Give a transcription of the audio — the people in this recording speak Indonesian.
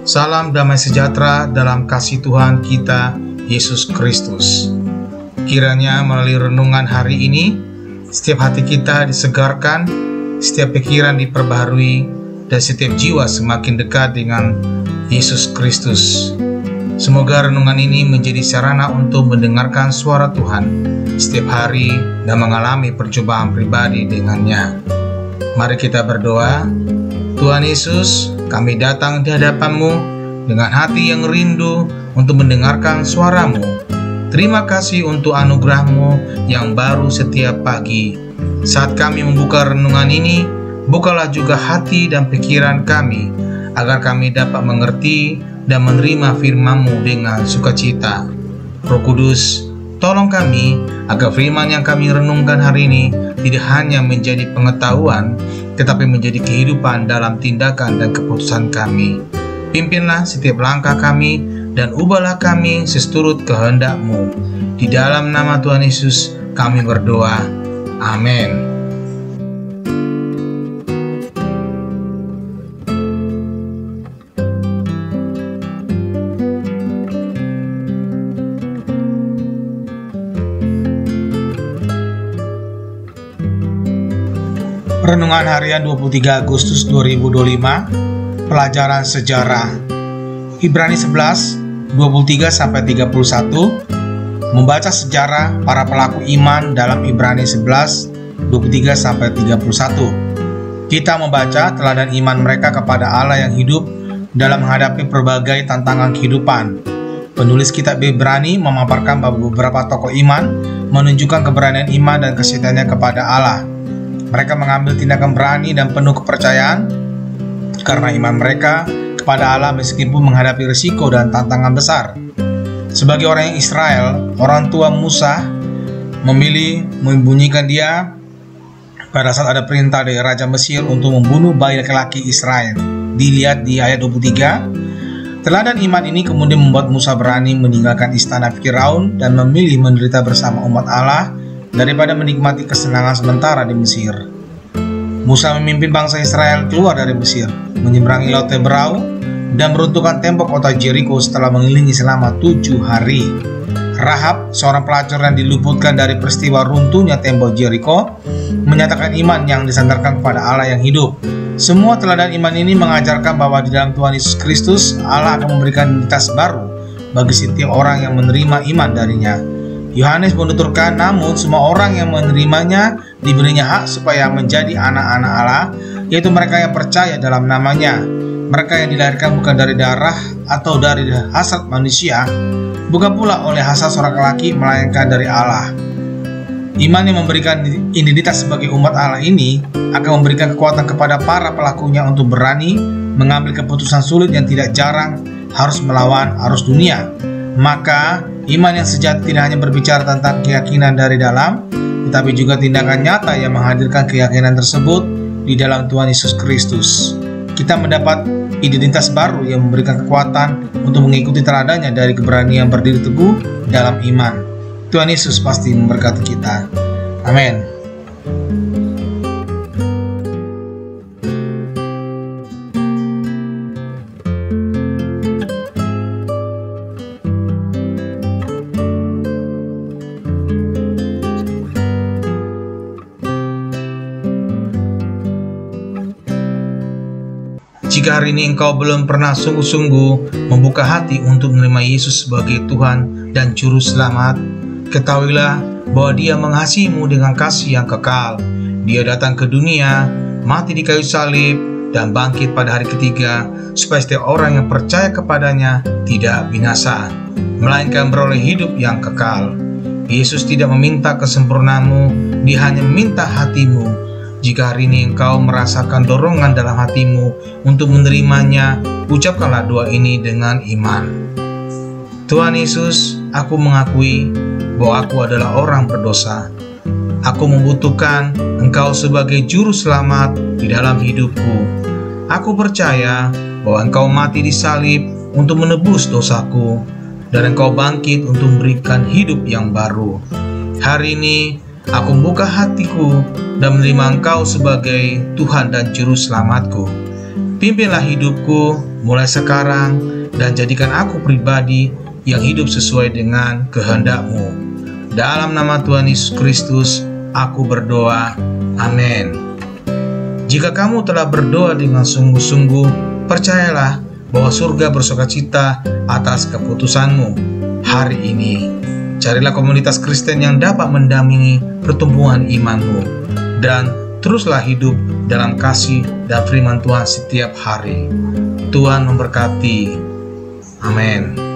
Salam damai sejahtera dalam kasih Tuhan kita, Yesus Kristus. Kiranya melalui renungan hari ini, setiap hati kita disegarkan, setiap pikiran diperbaharui, dan setiap jiwa semakin dekat dengan Yesus Kristus. Semoga renungan ini menjadi sarana untuk mendengarkan suara Tuhan setiap hari dan mengalami percobaan pribadi dengannya. Mari kita berdoa. Tuhan Yesus, kami datang di hadapan-Mu dengan hati yang rindu untuk mendengarkan suara-Mu. Terima kasih untuk anugerah-Mu yang baru setiap pagi. Saat kami membuka renungan ini, bukalah juga hati dan pikiran kami, agar kami dapat mengerti dan menerima firman-Mu dengan sukacita. Roh Kudus, tolong kami agar firman yang kami renungkan hari ini tidak hanya menjadi pengetahuan, tetapi menjadi kehidupan dalam tindakan dan keputusan kami. Pimpinlah setiap langkah kami dan ubahlah kami seturut kehendak-Mu. Di dalam nama Tuhan Yesus kami berdoa. Amin. Renungan harian 23 Agustus 2025, pelajaran sejarah. Ibrani 11, 23-31, membaca sejarah para pelaku iman dalam Ibrani 11, 23-31. Kita membaca teladan iman mereka kepada Allah yang hidup dalam menghadapi berbagai tantangan kehidupan. Penulis kitab Ibrani memaparkan bahwa beberapa tokoh iman menunjukkan keberanian iman dan kesetiaannya kepada Allah. Mereka mengambil tindakan berani dan penuh kepercayaan karena iman mereka kepada Allah meskipun menghadapi risiko dan tantangan besar. Sebagai orang yang Israel, orang tua Musa memilih membunyikan dia pada saat ada perintah dari Raja Mesir untuk membunuh bayi laki-laki Israel. Dilihat di ayat 23. Teladan iman ini kemudian membuat Musa berani meninggalkan istana Firaun dan memilih menderita bersama umat Allah daripada menikmati kesenangan sementara di Mesir. Musa memimpin bangsa Israel keluar dari Mesir, menyeberangi Laut Teberau, dan meruntuhkan tembok kota Jericho setelah mengelilingi selama 7 hari. Rahab, seorang pelacur yang diluputkan dari peristiwa runtuhnya tembok Jericho, menyatakan iman yang disandarkan kepada Allah yang hidup. Semua teladan iman ini mengajarkan bahwa di dalam Tuhan Yesus Kristus, Allah akan memberikan identitas baru bagi setiap orang yang menerima iman darinya. Yohanes menuturkan, namun semua orang yang menerimanya diberinya hak supaya menjadi anak-anak Allah, yaitu mereka yang percaya dalam namanya. Mereka yang dilahirkan bukan dari darah atau dari hasrat manusia, bukan pula oleh hasrat seorang lelaki, melainkan dari Allah. Iman yang memberikan identitas sebagai umat Allah ini akan memberikan kekuatan kepada para pelakunya untuk berani mengambil keputusan sulit yang tidak jarang harus melawan arus dunia. Maka iman yang sejati tidak hanya berbicara tentang keyakinan dari dalam, tetapi juga tindakan nyata yang menghadirkan keyakinan tersebut di dalam Tuhan Yesus Kristus. Kita mendapat identitas baru yang memberikan kekuatan untuk mengikuti teladannya dari keberanian berdiri teguh dalam iman. Tuhan Yesus pasti memberkati kita. Amin. Jika hari ini engkau belum pernah sungguh-sungguh membuka hati untuk menerima Yesus sebagai Tuhan dan Juru Selamat, ketahuilah bahwa Dia mengasihimu dengan kasih yang kekal. Dia datang ke dunia, mati di kayu salib, dan bangkit pada hari ketiga, supaya setiap orang yang percaya kepadanya tidak binasa, melainkan beroleh hidup yang kekal. Yesus tidak meminta kesempurnaanmu, Dia hanya meminta hatimu. Jika hari ini engkau merasakan dorongan dalam hatimu untuk menerimanya, ucapkanlah doa ini dengan iman. Tuhan Yesus, aku mengakui bahwa aku adalah orang berdosa. Aku membutuhkan Engkau sebagai Juru Selamat di dalam hidupku. Aku percaya bahwa Engkau mati di salib untuk menebus dosaku, dan Engkau bangkit untuk memberikan hidup yang baru. Hari ini aku membuka hatiku dan menerima Engkau sebagai Tuhan dan Juru Selamatku. Pimpinlah hidupku mulai sekarang dan jadikan aku pribadi yang hidup sesuai dengan kehendak-Mu. Dalam nama Tuhan Yesus Kristus, aku berdoa. Amin. Jika kamu telah berdoa dengan sungguh-sungguh, percayalah bahwa surga bersukacita atas keputusanmu hari ini. Carilah komunitas Kristen yang dapat mendampingi pertumbuhan imanmu, dan teruslah hidup dalam kasih dan firman Tuhan setiap hari. Tuhan memberkati. Amin.